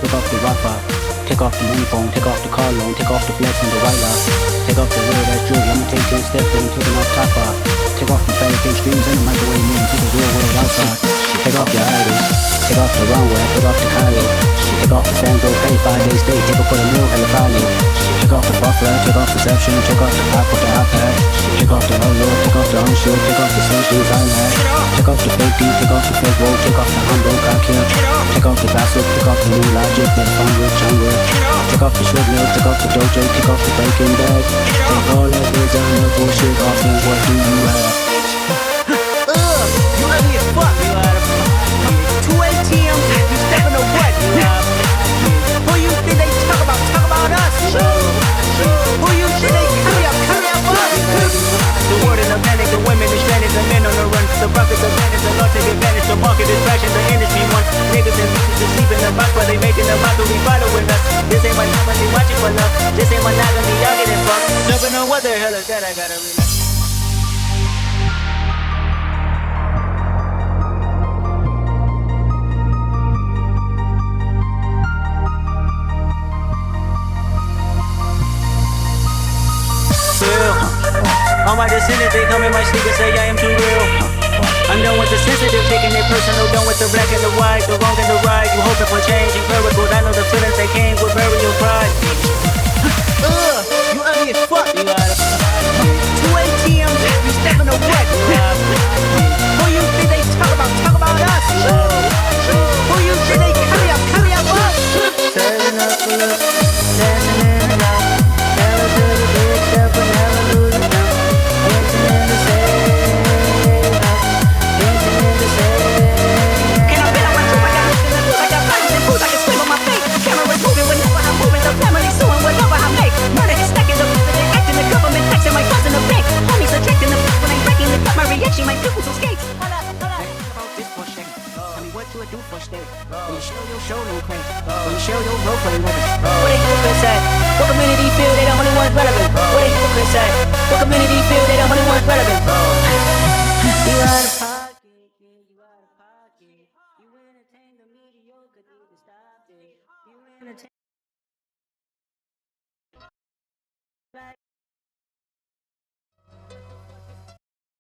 Took off the rapper, take off the uniform, take off the collar, take off the flex and the white line. Take off the weird ass jewelry, I'ma take 10 steps and I'm taking off top off. Take off the fake extremes and the microwave moving to the real world outside. Take off your idols, take off the runway, take off the Kylie. Take off the Sandro, pay 5 days stay, take off for the meal and the Friday. Take off the buffalo, take off perception, take off the pop with the iPad. Take off the Olo, take off the unsure, take off the sensuals I had. Take off the fake D, take off the fake roll, take off the humble cock here. Take off the gossip, take off the new logic, that fun with jungle. Take off the short nails, take off the dojo, take off the bacon bag. Take all that designer bullshit off and what do you have? You ugly as fuck, you out of 2 ATMs, you stepping to what, you out? Who you think they talk about us? Who you think they carry up us? The word in the panic, the women is stranded, the men on the run. The profits are vanished, the law take advantage. The market is fashion, the industry wants. Niggas and bitches just sleep in the box while they making the mockery following us. This ain't my number, they watching for love. This ain't my monogamy, y'all getting fucked. Jumping on what the hell is that? I gotta relax. All my descendants, they come in my sneakers, say I am too real. I'm done with the sensitive, taking it personal, done with the black and the white, the wrong and the right. You hoping for change, you miracles, I know the feelings that came with burial pride. You ugly as fuck, you out of 2 ATMs, you stepping to what, you out? Who you think they talk about us? Who you think they carry up us? Turning up for look, dancing in and out. Never to the big step, but never lose it down. Dancing in the same house, dancing in the same. Can I bet on my truth? I got looking at I got flames and foods, I can scream on my face. Camera's moving whenever I'm moving, the family's suing whatever I make. Murder is stacking the food, they acting the government taxing my funds in the bank. Homies subtracting the food when I'm breaking the cut, my reaction, my pupils escape. Hold up. About this for a second. Tell me what you would do for a step. When you show your show no crank. When you show your role play records. What they hypocrites at? What community feel they the only ones relevant? What they hypocrites at? What community feel they the only ones relevant? You out of pocket, you out of pocket. You entertain the mediocre, need to stop it. You entertain